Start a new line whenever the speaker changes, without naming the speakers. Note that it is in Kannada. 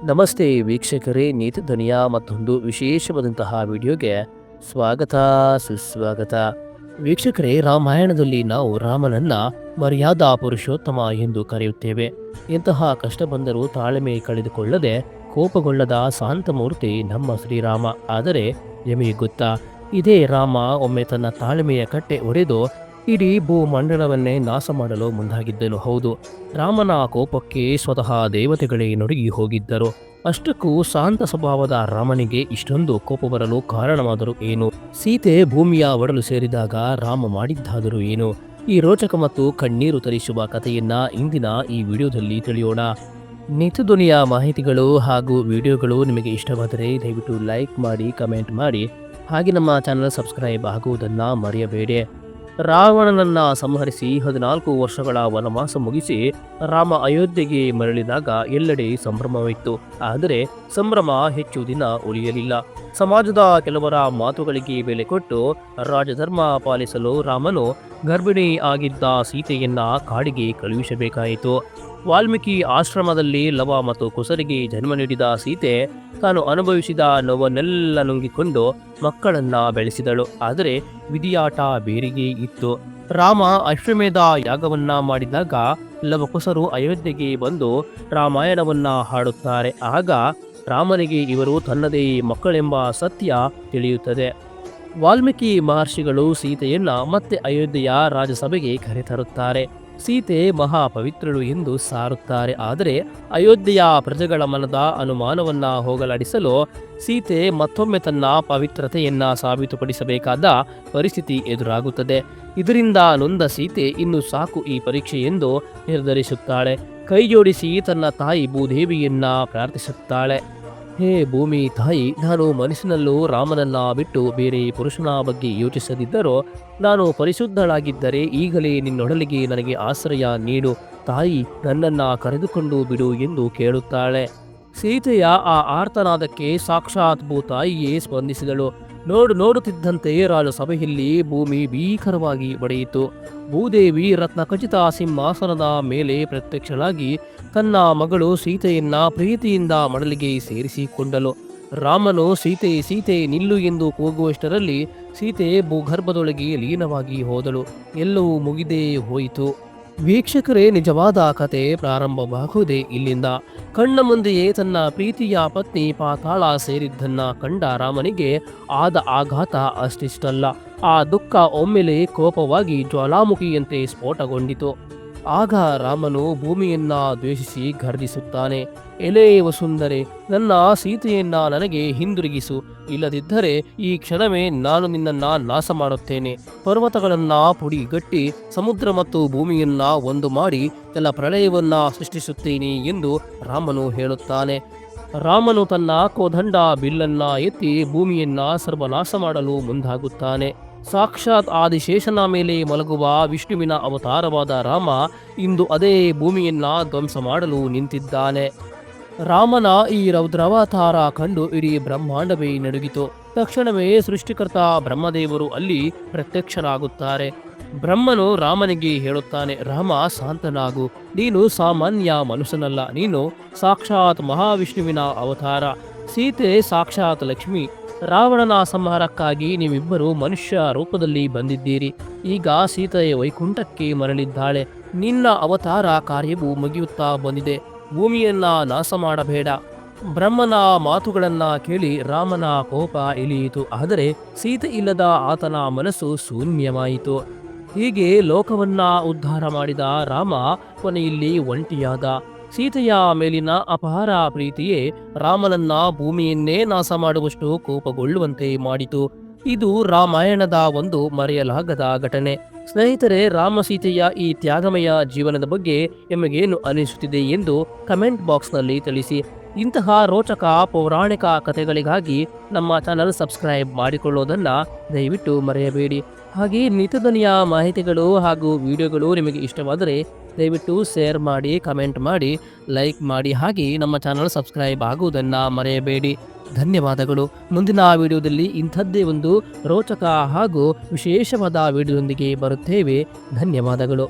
ನಮಸ್ತೆ ವೀಕ್ಷಕರೇ, ನೀತಿ ಧ್ವನಿಯ ಮತ್ತೊಂದು ವಿಶೇಷವಾದಂತಹ ವಿಡಿಯೋಗೆ ಸ್ವಾಗತ ಸುಸ್ವಾಗತ. ವೀಕ್ಷಕರೇ, ರಾಮಾಯಣದಲ್ಲಿ ನಾವು ರಾಮನನ್ನ ಮರ್ಯಾದಾ ಪುರುಷೋತ್ತಮ ಎಂದು ಕರೆಯುತ್ತೇವೆ. ಇಂತಹ ಕಷ್ಟ ಬಂದರೂ ತಾಳ್ಮೆ ಕಳೆದುಕೊಳ್ಳದೆ ಕೋಪಗೊಳ್ಳದ ಶಾಂತಮೂರ್ತಿ ನಮ್ಮ ಶ್ರೀರಾಮ. ಆದರೆ ನಿಮಗೆ ಗೊತ್ತಾ, ಇದೇ ರಾಮ ಒಮ್ಮೆ ತನ್ನ ತಾಳ್ಮೆಯ ಕಟ್ಟೆ ಒಡೆದು ಇಡೀ ಭೂಮಂಡಲವನ್ನೇ ನಾಶ ಮಾಡಲು ಮುಂದಾಗಿದ್ದನು. ಹೌದು, ರಾಮನ ಕೋಪಕ್ಕೆ ಸ್ವತಃ ದೇವತೆಗಳೇ ನಡುಗಿ ಹೋಗಿದ್ದರು. ಅಷ್ಟಕ್ಕೂ ಶಾಂತ ಸ್ವಭಾವದ ರಾಮನಿಗೆ ಇಷ್ಟೊಂದು ಕೋಪ ಬರಲು ಕಾರಣವಾದರೂ ಏನು? ಸೀತೆ ಭೂಮಿಯ ಒಡಲು ಸೇರಿದಾಗ ರಾಮ ಮಾಡಿದ್ದಾದರೂ ಏನು? ಈ ರೋಚಕ ಮತ್ತು ಕಣ್ಣೀರು ತರಿಸುವ ಕಥೆಯನ್ನ ಇಂದಿನ ಈ ವಿಡಿಯೋದಲ್ಲಿ ತಿಳಿಯೋಣ. ನಿತ್ಯಧ್ವನಿಯ ಮಾಹಿತಿಗಳು ಹಾಗೂ ವಿಡಿಯೋಗಳು ನಿಮಗೆ ಇಷ್ಟವಾದರೆ ದಯವಿಟ್ಟು ಲೈಕ್ ಮಾಡಿ, ಕಮೆಂಟ್ ಮಾಡಿ, ಹಾಗೆ ನಮ್ಮ ಚಾನಲ್ ಸಬ್ಸ್ಕ್ರೈಬ್ ಆಗುವುದನ್ನು ಮರೆಯಬೇಡಿ. ರಾವಣನನ್ನ ಸಂಹರಿಸಿ 14 ವರ್ಷಗಳ ವನವಾಸ ಮುಗಿಸಿ ರಾಮ ಅಯೋಧ್ಯೆಗೆ ಮರಳಿದಾಗ ಎಲ್ಲೆಡೆ ಸಂಭ್ರಮವಿತ್ತು. ಆದರೆ ಸಂಭ್ರಮ ಹೆಚ್ಚು ದಿನ ಉಳಿಯಲಿಲ್ಲ. ಸಮಾಜದ ಕೆಲವರ ಮಾತುಗಳಿಗೆ ಬೆಲೆ ಕೊಟ್ಟು ರಾಜಧರ್ಮ ಪಾಲಿಸಲು ರಾಮನು ಗರ್ಭಿಣಿ ಆಗಿದ್ದ ಸೀತೆಯನ್ನ ಕಾಡಿಗೆ ಕಳುಹಿಸಬೇಕಾಯಿತು. ವಾಲ್ಮೀಕಿ ಆಶ್ರಮದಲ್ಲಿ ಲವ ಮತ್ತು ಕುಸರಿಗೆ ಜನ್ಮ ನೀಡಿದ ಸೀತೆ ತಾನು ಅನುಭವಿಸಿದ ನೋವನ್ನೆಲ್ಲ ನುಂಗಿಕೊಂಡು ಮಕ್ಕಳನ್ನ ಬೆಳೆಸಿದಳು. ಆದರೆ ವಿಧಿಯಾಟ ಬೇರೆಯೇ ಇತ್ತು. ರಾಮ ಅಶ್ವಮೇಧ ಯಾಗವನ್ನ ಮಾಡಿದಾಗ ಲವಕುಸರು ಅಯೋಧ್ಯೆಗೆ ಬಂದು ರಾಮಾಯಣವನ್ನ ಹಾಡುತ್ತಾರೆ. ಆಗ ರಾಮನಿಗೆ ಇವರು ತನ್ನದೇ ಮಕ್ಕಳೆಂಬ ಸತ್ಯ ತಿಳಿಯುತ್ತದೆ. ವಾಲ್ಮೀಕಿ ಮಹರ್ಷಿಗಳು ಸೀತೆಯನ್ನ ಮತ್ತೆ ಅಯೋಧ್ಯೆಯ ರಾಜಸಭೆಗೆ ಕರೆತರುತ್ತಾರೆ. ಸೀತೆ ಮಹಾಪವಿತ್ರಳು ಎಂದು ಸಾರುತ್ತಾರೆ. ಆದರೆ ಅಯೋಧ್ಯೆಯ ಪ್ರಜೆಗಳ ಮನದ ಅನುಮಾನವನ್ನ ಹೋಗಲಾಡಿಸಲು ಸೀತೆ ಮತ್ತೊಮ್ಮೆ ತನ್ನ ಪವಿತ್ರತೆಯನ್ನ ಸಾಬೀತುಪಡಿಸಬೇಕಾದ ಪರಿಸ್ಥಿತಿ ಎದುರಾಗುತ್ತದೆ. ಇದರಿಂದ ನೊಂದ ಸೀತೆ ಇನ್ನು ಸಾಕು ಈ ಪರೀಕ್ಷೆ ಎಂದು ನಿರ್ಧರಿಸುತ್ತಾಳೆ. ಕೈಜೋಡಿಸಿ ತನ್ನ ತಾಯಿ ಭೂದೇವಿಯನ್ನ ಪ್ರಾರ್ಥಿಸುತ್ತಾಳೆ. ಹೇ ಭೂಮಿ ತಾಯಿ, ನಾನು ಮನಸ್ಸಿನಲ್ಲೂ ರಾಮನನ್ನ ಬಿಟ್ಟು ಬೇರೆ ಪುರುಷನ ಬಗ್ಗೆ ಯೋಚಿಸದಿದ್ದರೂ ನಾನು ಪರಿಶುದ್ಧಳಾಗಿದ್ದರೆ ಈಗಲೇ ನಿನ್ನೊಡಲಿಗೆ ನನಗೆ ಆಶ್ರಯ ನೀಡು ತಾಯಿ, ನನ್ನನ್ನ ಕರೆದುಕೊಂಡು ಬಿಡು ಎಂದು ಕೇಳುತ್ತಾಳೆ. ಸೀತೆಯ ಆ ಆರ್ತನಾದಕ್ಕೆ ಸಾಕ್ಷಾತ್ ಭೂತಾಯಿಯೇ ಸ್ಪಂದಿಸಿದಳು. ನೋಡುತ್ತಿದ್ದಂತೆ ರಾಜಸಭೆಯಲ್ಲಿ ಭೂಮಿ ಭೀಕರವಾಗಿ ಬಡಿಯಿತು. ಭೂದೇವಿ ರತ್ನಖಚಿತ ಸಿಂಹಾಸನದ ಮೇಲೆ ಪ್ರತ್ಯಕ್ಷಳಾಗಿ ತನ್ನ ಮಗಳು ಸೀತೆಯನ್ನ ಪ್ರೀತಿಯಿಂದ ಮಡಲಿಗೆ ಸೇರಿಸಿಕೊಂಡಳು. ರಾಮನು ಸೀತೆ ಸೀತೆ ನಿಲ್ಲು ಎಂದು ಕೂಗುವಷ್ಟರಲ್ಲಿ ಸೀತೆ ಭೂಗರ್ಭದೊಳಗೆ ಲೀನವಾಗಿ ಹೋದಳು. ಎಲ್ಲವೂ ಮುಗಿದೇ ಹೋಯಿತು. ವೀಕ್ಷಕರೇ, ನಿಜವಾದ ಕತೆ ಪ್ರಾರಂಭವಾಗುವುದೇ ಇಲ್ಲಿಂದ. ಕಣ್ಣ ಮುಂದೆಯೇ ತನ್ನ ಪ್ರೀತಿಯ ಪತ್ನಿ ಪಾತಾಳ ಸೇರಿದ್ದನ್ನ ಕಂಡ ರಾಮನಿಗೆ ಆದ ಆಘಾತ ಅಷ್ಟಿಷ್ಟಲ್ಲ. ಆ ದುಃಖ ಒಮ್ಮೆಲೆ ಕೋಪವಾಗಿ ಜ್ವಾಲಾಮುಖಿಯಂತೆ ಸ್ಫೋಟಗೊಂಡಿತು. ಆಗ ರಾಮನು ಭೂಮಿಯನ್ನ ದ್ವೇಷಿಸಿ ಗರ್ಜಿಸುತ್ತಾನೆ. ಎಲೇ ವಸುಂಧರೆ, ನನ್ನ ಸೀತೆಯನ್ನ ನನಗೆ ಹಿಂದಿರುಗಿಸು, ಇಲ್ಲದಿದ್ದರೆ ಈ ಕ್ಷಣವೇ ನಾನು ನಿನ್ನನ್ನ ನಾಶ ಮಾಡುತ್ತೇನೆ. ಪರ್ವತಗಳನ್ನ ಪುಡಿಗಟ್ಟಿ ಸಮುದ್ರ ಮತ್ತು ಭೂಮಿಯನ್ನ ಒಂದು ಮಾಡಿ ಜಲ ಪ್ರಳಯವನ್ನ ಸೃಷ್ಟಿಸುತ್ತೇನೆ ಎಂದು ರಾಮನು ಹೇಳುತ್ತಾನೆ. ರಾಮನು ತನ್ನ ಕೋದಂಡ ಬಿಲ್ಲನ್ನ ಎತ್ತಿ ಭೂಮಿಯನ್ನ ಸರ್ವನಾಶ ಮಾಡಲು ಮುಂದಾಗುತ್ತಾನೆ. ಸಾಕ್ಷಾತ್ ಆದಿಶೇಷನ ಮೇಲೆ ಮಲಗುವ ವಿಷ್ಣುವಿನ ಅವತಾರವಾದ ರಾಮ ಇಂದು ಅದೇ ಭೂಮಿಯನ್ನ ಧ್ವಂಸ ಮಾಡಲು ನಿಂತಿದ್ದಾನೆ. ರಾಮನ ಈ ರೌದ್ರಾವತಾರ ಕಂಡು ಇಡೀ ಬ್ರಹ್ಮಾಂಡವೇ ನಡುಗಿತು. ತಕ್ಷಣವೇ ಸೃಷ್ಟಿಕರ್ತ ಬ್ರಹ್ಮದೇವರು ಅಲ್ಲಿ ಪ್ರತ್ಯಕ್ಷರಾಗುತ್ತಾರೆ. ಬ್ರಹ್ಮನು ರಾಮನಿಗೆ ಹೇಳುತ್ತಾನೆ, ರಾಮ ಶಾಂತನಾಗು, ನೀನು ಸಾಮಾನ್ಯ ಮನುಷ್ಯನಲ್ಲ, ನೀನು ಸಾಕ್ಷಾತ್ ಮಹಾವಿಷ್ಣುವಿನ ಅವತಾರ. ಸೀತೆ ಸಾಕ್ಷಾತ್ ಲಕ್ಷ್ಮಿ. ರಾವಣನ ಸಂಹಾರಕ್ಕಾಗಿ ನೀವಿಬ್ಬರು ಮನುಷ್ಯ ರೂಪದಲ್ಲಿ ಬಂದಿದ್ದೀರಿ. ಈಗ ಸೀತೆಯ ವೈಕುಂಠಕ್ಕೆ ಮರಳಿದ್ದಾಳೆ. ನಿನ್ನ ಅವತಾರ ಕಾರ್ಯವು ಮುಗಿಯುತ್ತಾ ಬಂದಿದೆ. ಭೂಮಿಯನ್ನ ನಾಶ ಮಾಡಬೇಡ. ಬ್ರಹ್ಮನ ಮಾತುಗಳನ್ನ ಕೇಳಿ ರಾಮನ ಕೋಪ ಇಳಿಯಿತು. ಆದರೆ ಸೀತೆ ಇಲ್ಲದ ಆತನ ಮನಸ್ಸು ಶೂನ್ಯವಾಯಿತು. ಹೀಗೆ ಲೋಕವನ್ನ ಉದ್ಧಾರ ಮಾಡಿದ ರಾಮ ಕೊನೆಯಲ್ಲಿ ಒಂಟಿಯಾದ. ಸೀತೆಯ ಮೇಲಿನ ಅಪಾರ ಪ್ರೀತಿಯೇ ರಾಮನನ್ನ ಭೂಮಿಯನ್ನೇ ನಾಶ ಮಾಡುವಷ್ಟು ಕೋಪಗೊಳ್ಳುವಂತೆ ಮಾಡಿತು. ಇದು ರಾಮಾಯಣದ ಒಂದು ಮರೆಯಲಾಗದ ಘಟನೆ. ಸ್ನೇಹಿತರೆ, ರಾಮ ಸೀತೆಯ ಈ ತ್ಯಾಗಮಯ ಜೀವನದ ಬಗ್ಗೆ ನಿಮಗೇನು ಅನಿಸುತ್ತಿದೆ ಎಂದು ಕಮೆಂಟ್ ಬಾಕ್ಸ್ನಲ್ಲಿ ತಿಳಿಸಿ. ಇಂತಹ ರೋಚಕ ಪೌರಾಣಿಕ ಕಥೆಗಳಿಗಾಗಿ ನಮ್ಮ ಚಾನಲ್ ಸಬ್ಸ್ಕ್ರೈಬ್ ಮಾಡಿಕೊಳ್ಳೋದನ್ನು ದಯವಿಟ್ಟು ಮರೆಯಬೇಡಿ. ಹಾಗೆ ನಿತ್ಯಧ್ವನಿಯ ಮಾಹಿತಿಗಳು ಹಾಗೂ ವಿಡಿಯೋಗಳು ನಿಮಗೆ ಇಷ್ಟವಾದರೆ ದಯವಿಟ್ಟು ಶೇರ್ ಮಾಡಿ, ಕಮೆಂಟ್ ಮಾಡಿ, ಲೈಕ್ ಮಾಡಿ, ಹಾಗೆ ನಮ್ಮ ಚಾನಲ್ ಸಬ್ಸ್ಕ್ರೈಬ್ ಆಗುವುದನ್ನು ಮರೆಯಬೇಡಿ. ಧನ್ಯವಾದಗಳು. ಮುಂದಿನ ವಿಡಿಯೋದಲ್ಲಿ ಇಂಥದ್ದೇ ಒಂದು ರೋಚಕ ಹಾಗೂ ವಿಶೇಷವಾದ ವಿಡಿಯೋದೊಂದಿಗೆ ಬರುತ್ತೇವೆ. ಧನ್ಯವಾದಗಳು.